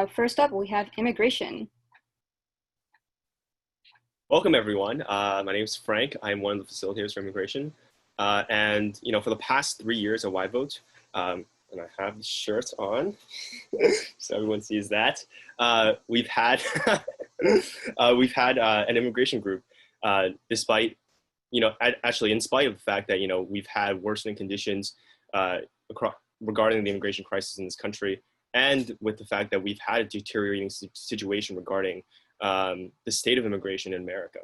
First up, we have immigration. Welcome, everyone. My name is Frank. I'm one of the facilitators for immigration. For the past 3 years at YVote, and I have the shirt on, so everyone sees that. We've had an immigration group, despite, actually in spite of the fact that we've had worsening conditions regarding the immigration crisis in this country, and with the fact that we've had a deteriorating situation regarding the state of immigration in America.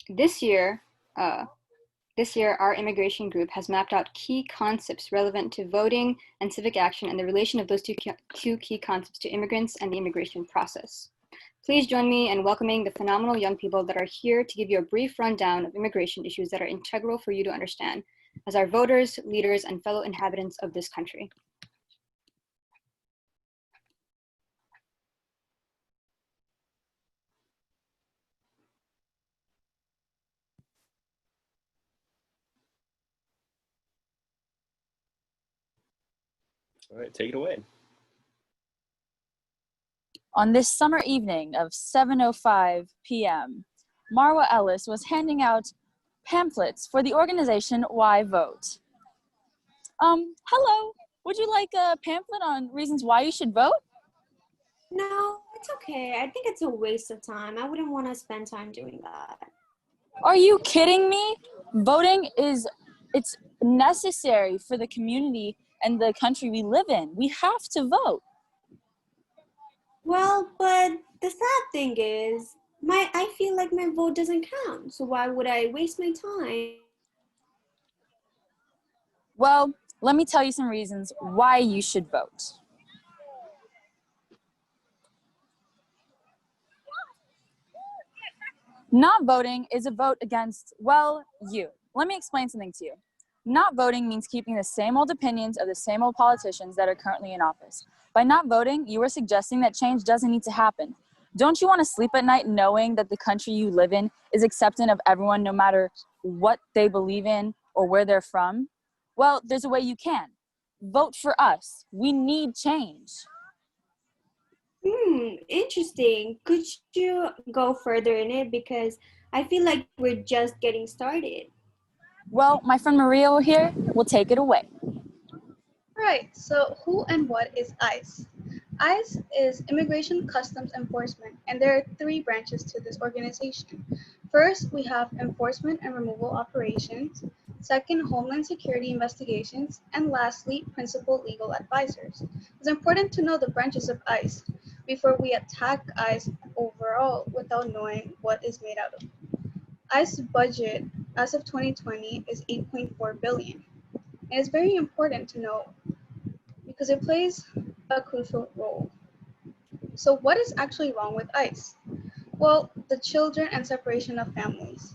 This year, our immigration group has mapped out key concepts relevant to voting and civic action and the relation of those two key concepts to immigrants and the immigration process. Please join me in welcoming the phenomenal young people that are here to give you a brief rundown of immigration issues that are integral for you to understand as our voters, leaders, and fellow inhabitants of this country. All right, take it away. On this summer evening of 7:05 p.m., Marwa Ellis was handing out pamphlets for the organization YVote. Hello, would you like a pamphlet on reasons why you should vote? No, it's okay. I think it's a waste of time. I wouldn't want to spend time doing that. Are you kidding me? Voting it's necessary for the community and the country we live in. We have to vote. Well, but the sad thing is, I feel like my vote doesn't count. So why would I waste my time? Well, let me tell you some reasons why you should vote. Not voting is a vote against, well, you. Let me explain something to you. Not voting means keeping the same old opinions of the same old politicians that are currently in office. By not voting, you are suggesting that change doesn't need to happen. Don't you want to sleep at night knowing that the country you live in is accepting of everyone no matter what they believe in or where they're from? Well, there's a way you can. Vote for us. We need change. Interesting. Could you go further in it? Because I feel like we're just getting started. Well, my friend Maria here will take it away. Right, so who and what is ICE? ICE is Immigration Customs Enforcement, and there are 3 branches to this organization. First, we have enforcement and removal operations. Second, Homeland Security investigations. And lastly, principal legal advisors. It's important to know the branches of ICE before we attack ICE overall without knowing what is made out of. ICE's budget as of 2020 is $8.4 billion. And it's very important to know because it plays a crucial role. So what is actually wrong with ICE? Well, the children and separation of families.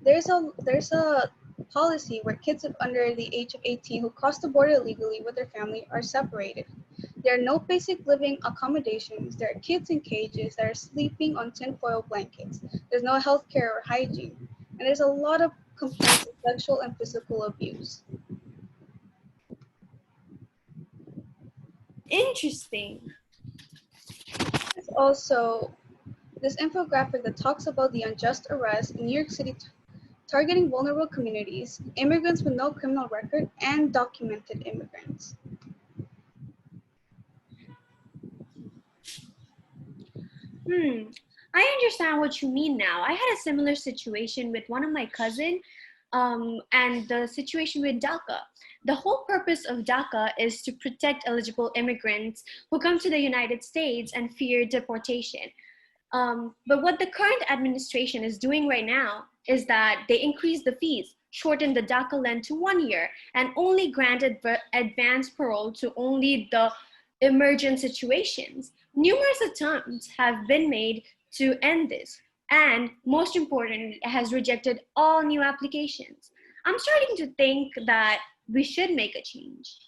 There's a policy where kids under the age of 18 who cross the border illegally with their family are separated. There are no basic living accommodations. There are kids in cages that are sleeping on tinfoil blankets. There's no health care or hygiene. And there's a lot of complaints of sexual and physical abuse. Interesting. There's also this infographic that talks about the unjust arrest in New York City targeting vulnerable communities, immigrants with no criminal record, and documented immigrants. I understand what you mean now. I had a similar situation with one of my cousins and the situation with DACA. The whole purpose of DACA is to protect eligible immigrants who come to the United States and fear deportation. But what the current administration is doing right now is that they increase the fees, shorten the DACA length to 1 year, and only granted advanced parole to only the emergent situations. Numerous attempts have been made to end this, and most importantly, it has rejected all new applications. I'm starting to think that we should make a change.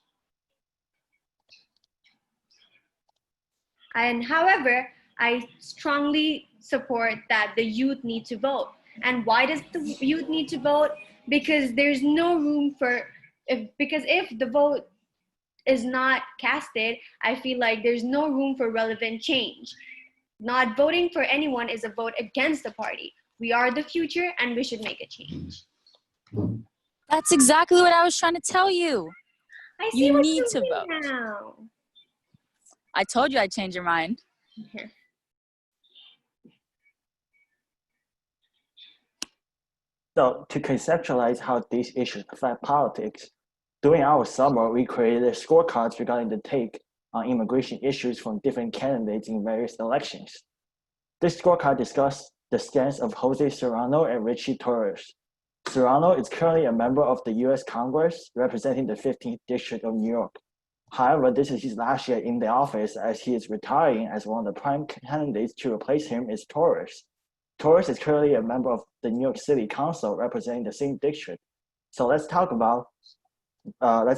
And however, I strongly support that the youth need to vote. And why does the youth need to vote? Because there's no room for, if the vote is not casted, I feel like there's no room for relevant change. Not voting for anyone is a vote against the party. We are the future and we should make a change. That's exactly what I was trying to tell you. I see You what need you to mean vote. now. I told you I'd change your mind. So to conceptualize how these issues affect politics, during our summer, we created scorecards regarding the take on immigration issues from different candidates in various elections. This scorecard discussed the stance of Jose Serrano and Richie Torres. Serrano is currently a member of the US Congress representing the 15th District of New York. However, this is his last year in the office as he is retiring, as one of the prime candidates to replace him is Torres. Torres is currently a member of the New York City Council representing the same district. So let's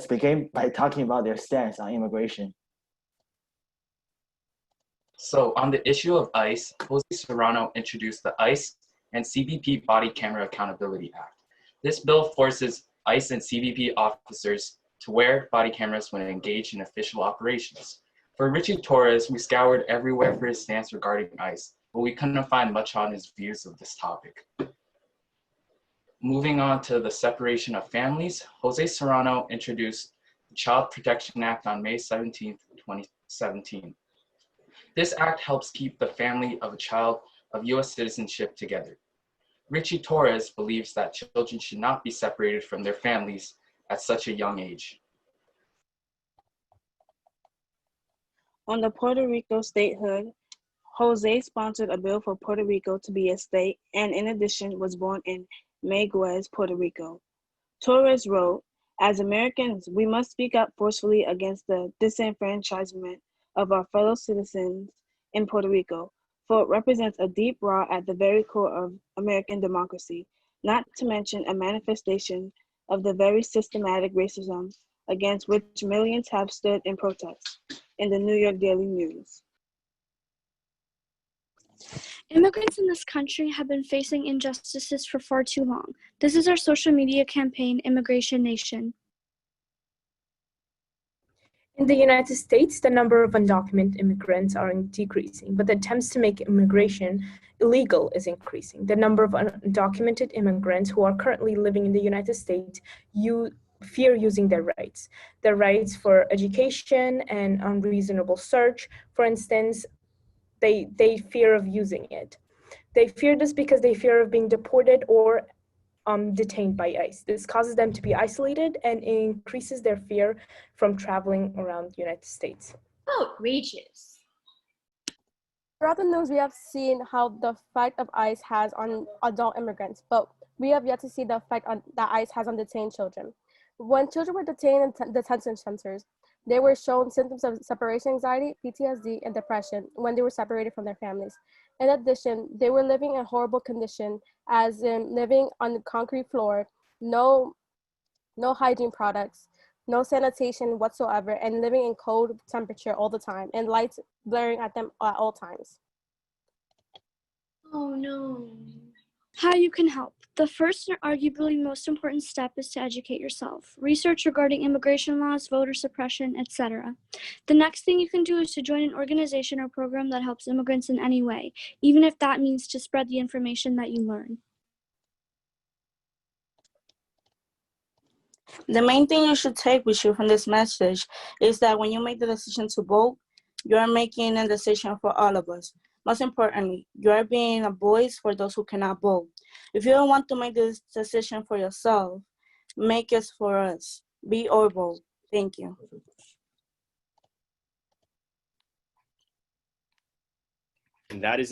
begin by talking about their stance on immigration. So on the issue of ICE, Jose Serrano introduced the ICE and CBP Body Camera Accountability Act. This bill forces ICE and CBP officers to wear body cameras when engaged in official operations. For Richie Torres, we scoured everywhere for his stance regarding ICE, but we couldn't find much on his views of this topic. Moving on to the separation of families, Jose Serrano introduced the Child Protection Act on May 17, 2017. This act helps keep the family of a child of US citizenship together. Richie Torres believes that children should not be separated from their families at such a young age. On the Puerto Rico statehood, Jose sponsored a bill for Puerto Rico to be a state and in addition was born in Mayagüez, Puerto Rico. Torres wrote, "As Americans, we must speak up forcefully against the disenfranchisement of our fellow citizens in Puerto Rico, for it represents a deep rot at the very core of American democracy, not to mention a manifestation of the very systematic racism against which millions have stood in protest." In the New York Daily News. Immigrants in this country have been facing injustices for far too long. This is our social media campaign, Immigration Nation. In the United States, the number of undocumented immigrants are decreasing, but the attempts to make immigration illegal is increasing. The number of undocumented immigrants who are currently living in the United States fear using their rights for education and unreasonable search. For instance, they fear of using it. They fear this because they fear of being deported or detained by ICE. This causes them to be isolated and increases their fear from traveling around the United States. Outrageous. Throughout the news, we have seen how the effect of ICE has on adult immigrants, but we have yet to see the effect that ICE has on detained children. When children were detained in detention centers, they were shown symptoms of separation anxiety, PTSD, and depression when they were separated from their families. In addition, they were living in horrible condition, as in living on the concrete floor, no hygiene products, no sanitation whatsoever, and living in cold temperature all the time, and lights blaring at them at all times. Oh no. How you can help. The first and arguably most important step is to educate yourself. Research regarding immigration laws, voter suppression, etc. The next thing you can do is to join an organization or program that helps immigrants in any way, even if that means to spread the information that you learn. The main thing you should take with you from this message is that when you make the decision to vote, you're making a decision for all of us. Most importantly, you are being a voice for those who cannot vote. If you don't want to make this decision for yourself, make it for us. Be or vote. Thank you. And that is